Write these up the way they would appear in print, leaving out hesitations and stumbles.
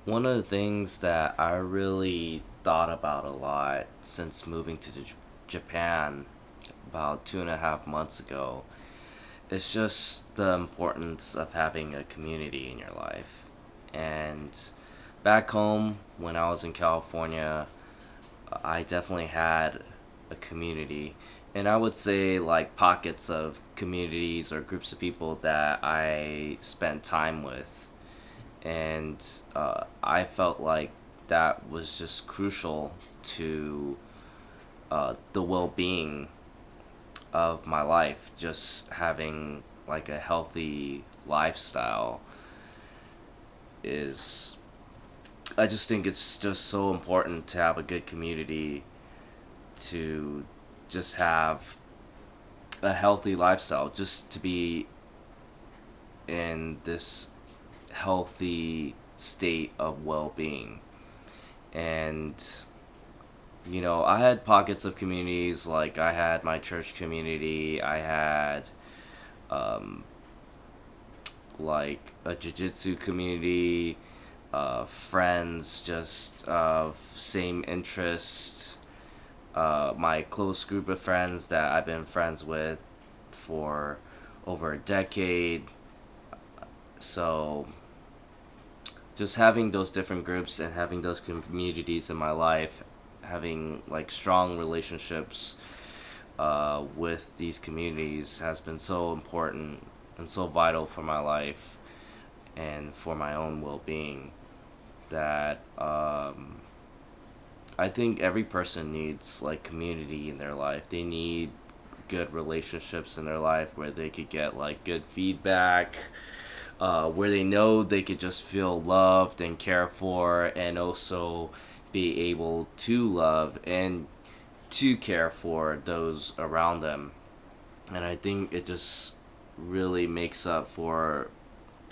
One of the things that I really thought about a lot since moving to Japan about 2.5 months ago is just the importance of having a community in your life. And back home, when I was in California, I definitely had a community. And I would say, like, pockets of communities or groups of people that I spent time with. And I felt like that was just crucial to the well-being of my life. Just having like a healthy lifestyle is, I just think it's just so important to have a good community, to just have a healthy lifestyle, just to be in this healthy state of well-being. And I had pockets of communities. Like, I had my church community, I had um, like a jiu-jitsu community, friends just of same interest, my close group of friends that I've been friends with for over a decade. So just having those different groups and having those communities in my life, having like strong relationships with these communities has been so important and so vital for my life and for my own well-being, that I think every person needs like community in their life. They need good relationships in their life where they could get like good feedback, where they know they could just feel loved and cared for, and also be able to love and to care for those around them. And I think it just really makes up for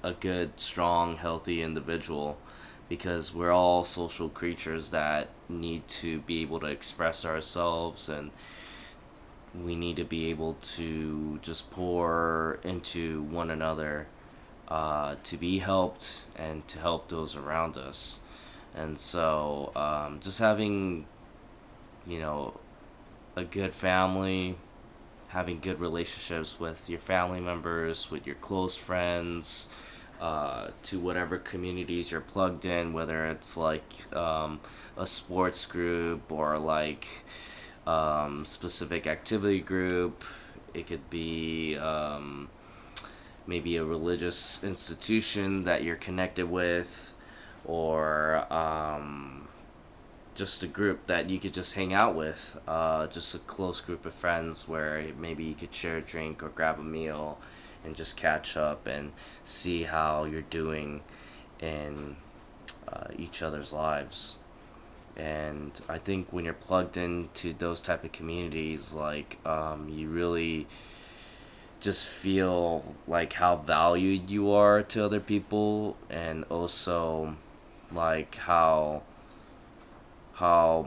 a good, strong, healthy individual, because we're all social creatures that need to be able to express ourselves, and we need to be able to just pour into one another, to be helped and to help those around us. And so, just having, you know, a good family, having good relationships with your family members, with your close friends, to whatever communities you're plugged in, whether it's like a sports group or like specific activity group. It could be maybe a religious institution that you're connected with, or just a group that you could just hang out with, just a close group of friends where maybe you could share a drink or grab a meal and just catch up and see how you're doing in each other's lives. And I think when you're plugged into those type of communities, like, you really just feel like how valued you are to other people, and also like how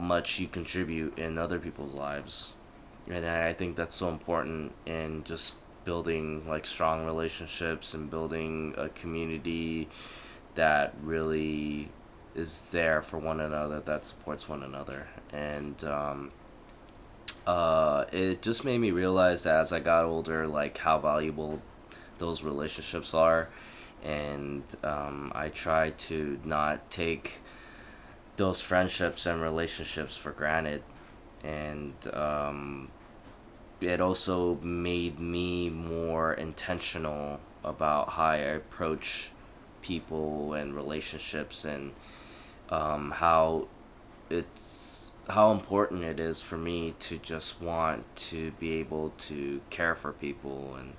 much you contribute in other people's lives. And I think that's so important in just building like strong relationships and building a community that really is there for one another, that supports one another. And it just made me realize that as I got older, like how valuable those relationships are. And I try to not take those friendships and relationships for granted. And it also made me more intentional about how I approach people and relationships, and how how important it is for me to just want to be able to care for people, and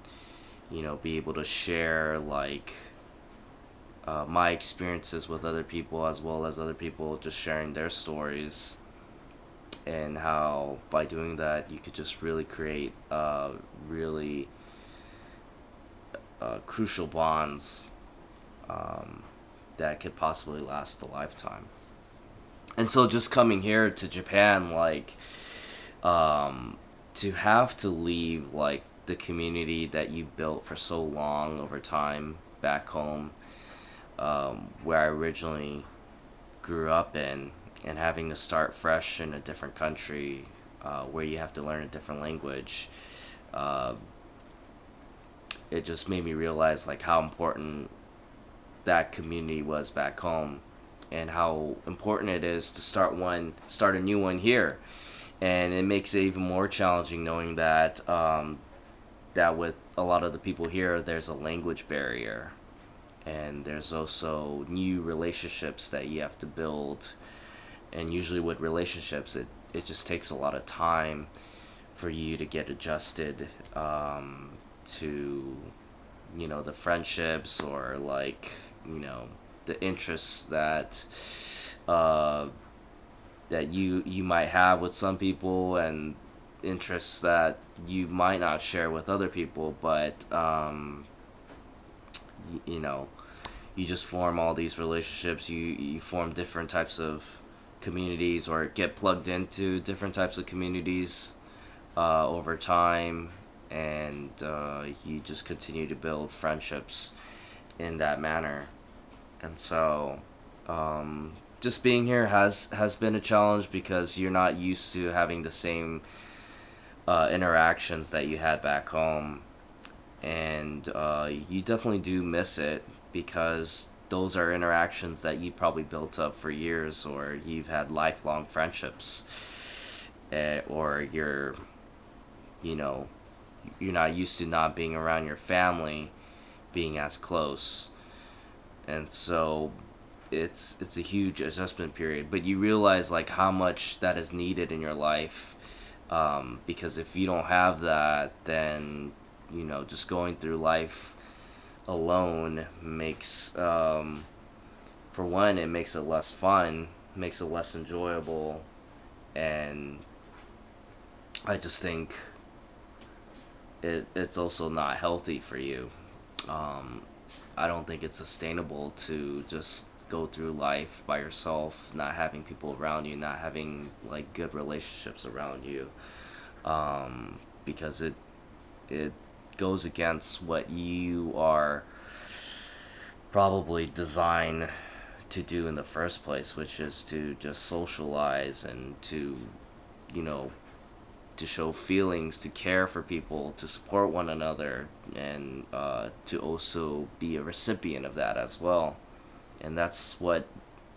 be able to share like my experiences with other people, as well as other people just sharing their stories, and how by doing that you could just really create really crucial bonds that could possibly last a lifetime. And so just coming here to Japan, like, to have to leave like the community that you've built for so long over time back home, where I originally grew up in, and having to start fresh in a different country, where you have to learn a different language, uh, it just made me realize like how important that community was back home, and how important it is to start a new one here. And it makes it even more challenging knowing that that with a lot of the people here, there's a language barrier, and there's also new relationships that you have to build. And usually with relationships, it just takes a lot of time for you to get adjusted, to, the friendships, or like, the interests uh, that you might have with some people, and interests that you might not share with other people. But you know you just form all these relationships. You form different types of communities, or get plugged into different types of communities over time, and you just continue to build friendships in that manner. And so, just being here has been a challenge, because you're not used to having the same interactions that you had back home, and you definitely do miss it, because those are interactions that you probably built up for years, or you've had lifelong friendships, or you know you're not used to not being around your family being as close. And so it's a huge adjustment period, but you realize like how much that is needed in your life, because if you don't have that, then just going through life alone makes, for one, it makes it less fun, makes it less enjoyable, and I just think it's also not healthy for you. um, I don't think it's sustainable to just go through life by yourself, not having people around you, not having like good relationships around you, because it goes against what you are probably designed to do in the first place, which is to just socialize, and you know to show feelings, to care for people, to support one another, and to also be a recipient of that as well. And that's what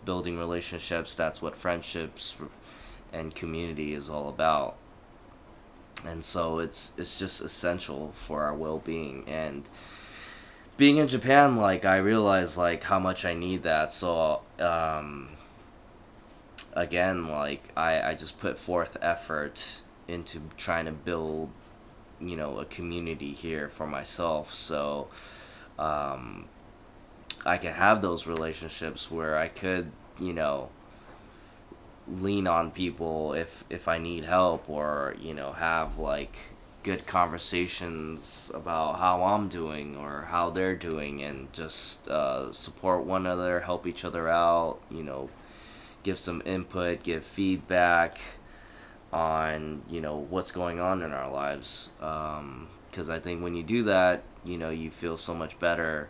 building relationships, that's what friendships and community is all about. And so it's just essential for our well-being. And being in Japan, like, I realized like how much I need that. So again, like, I just put forth effort into trying to build a community here for myself, so I can have those relationships where I could lean on people if I need help, or have like good conversations about how I'm doing or how they're doing, and just support one another, help each other out, give some input, give feedback on what's going on in our lives, because I think when you do that, you feel so much better,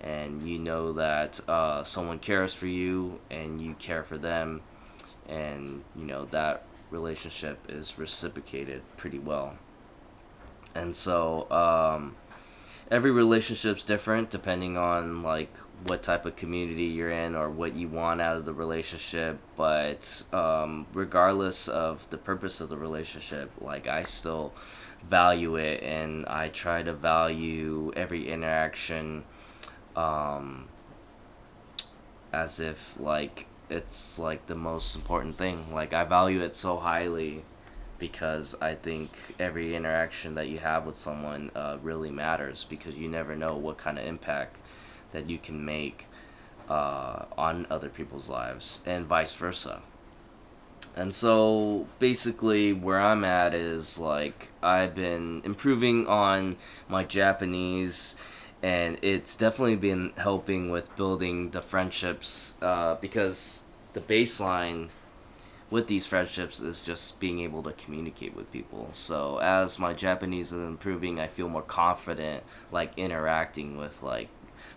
and that someone cares for you and you care for them, and that relationship is reciprocated pretty well. And so every relationship's different depending on like what type of community you're in, or what you want out of the relationship. But regardless of the purpose of the relationship, like, I still value it, and I try to value every interaction, as if like it's like the most important thing. Like, I value it so highly, because I think every interaction that you have with someone really matters, because you never know what kind of impact that you can make on other people's lives, and vice versa. And so basically where I'm at is like, I've been improving on my Japanese, and it's definitely been helping with building the friendships, because the baseline with these friendships is just being able to communicate with people. So as my Japanese is improving, I feel more confident like interacting with like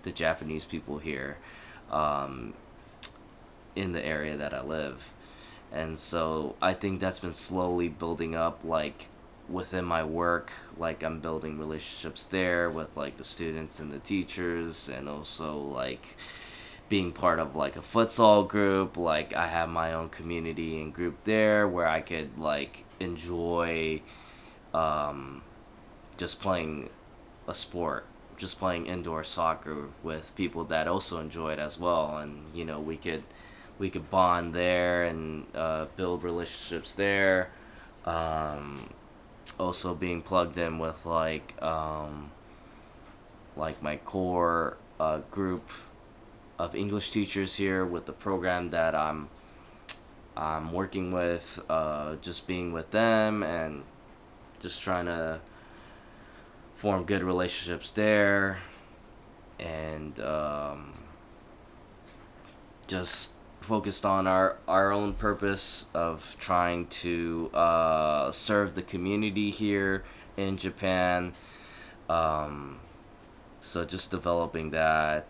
the Japanese people here. in the area that I live. And so I think that's been slowly building up, like within my work. Like I'm building relationships there with like the students and the teachers, and also like being part of like a futsal group. Like I have my own community and group there where I could like enjoy um, just playing a sport, just playing indoor soccer with people that also enjoy it as well. And you know, we could bond there and build relationships there. Um, Also being plugged in with like my core group of English teachers here with the program that I'm working with, just being with them and just trying to form good relationships there, and just focused on our own purpose of trying to serve the community here in Japan. Um, so just developing that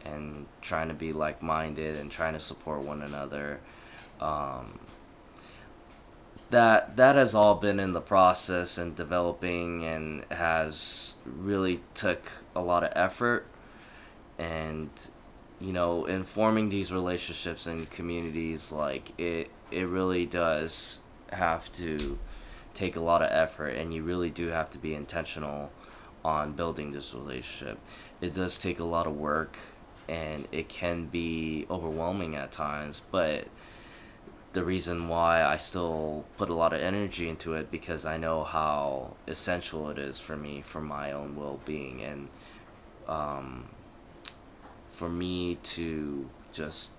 and trying to be like minded and trying to support one another. Um, that has all been in the process and developing, and has really took a lot of effort. And you know, in forming these relationships and communities, like it really does have to take a lot of effort, and you really do have to be intentional on building this relationship. It does take a lot of work, and it can be overwhelming at times, but the reason why I still put a lot of energy into it, because I know how essential it is for me, for my own well-being, and um, for me to just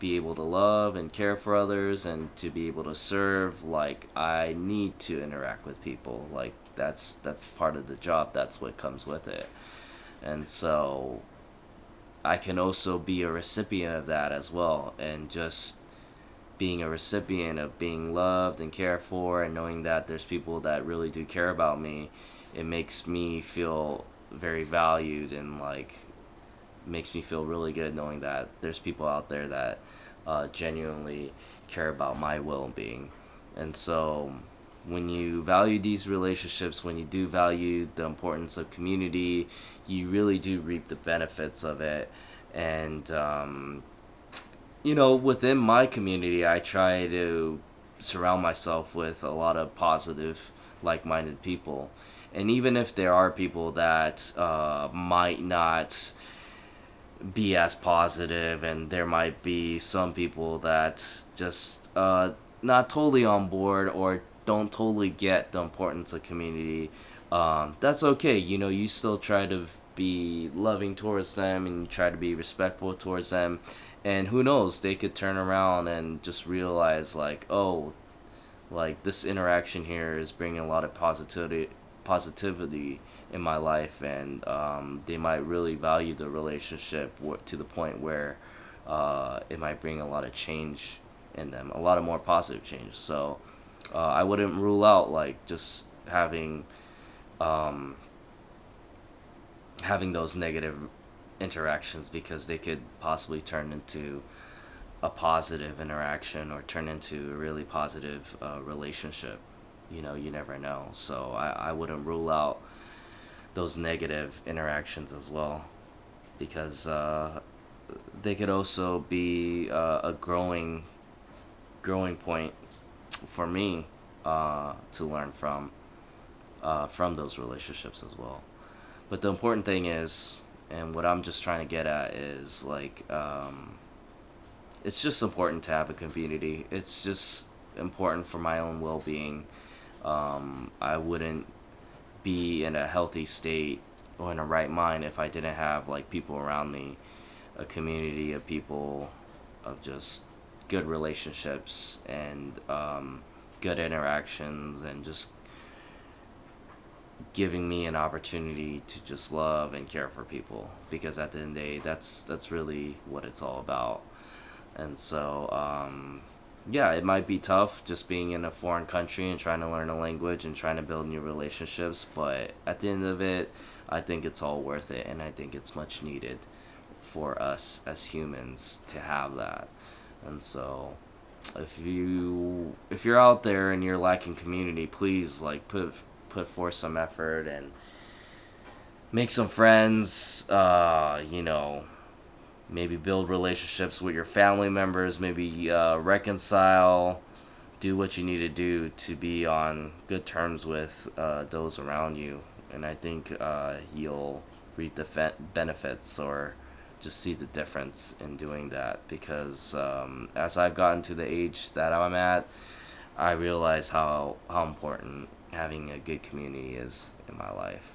be able to love and care for others and to be able to serve. Like I need to interact with people. Like that's part of the job. That's what comes with it. And so I can also be a recipient of that as well, and just being a recipient of being loved and cared for, and knowing that there's people that really do care about me, it makes me feel very valued, and like makes me feel really good knowing that there's people out there that genuinely care about my well-being. And so when you value these relationships, when you do value the importance of community, you really do reap the benefits of it. And you know, within my community, I try to surround myself with a lot of positive, like-minded people. And even if there are people that might not be as positive, and there might be some people that just not totally on board or don't totally get the importance of community, that's okay. You know, you still try to be loving towards them, and you try to be respectful towards them. And who knows, they could turn around and just realize like, oh, like this interaction here is bringing a lot of positivity in my life, and they might really value the relationship to the point where it might bring a lot of change in them, a lot of more positive change. So I wouldn't rule out like just um, having those negative interactions, because they could possibly turn into a positive interaction or turn into a really positive relationship. You know, you never know. So I wouldn't rule out those negative interactions as well, because they could also be a growing point for me to learn from those relationships as well. But the important thing is, and what I'm just trying to get at is like, it's just important to have a community. It's just important for my own well-being. I wouldn't be in a healthy state or in a right mind if I didn't have like people around me, a community of people, of just good relationships, and good interactions, and just giving me an opportunity to just love and care for people, because at the end of the day, that's really what it's all about. And so yeah, it might be tough just being in a foreign country and trying to learn a language and trying to build new relationships, but at the end of it, I think it's all worth it, and I think it's much needed for us as humans to have that. And so if you're out there and you're lacking community, please like put forth some effort and make some friends. Maybe build relationships with your family members. Maybe reconcile. Do what you need to do to be on good terms with those around you, and I think you'll reap the benefits or just see the difference in doing that. Because as I've gotten to the age that I'm at, I realize how important having a good community is in my life.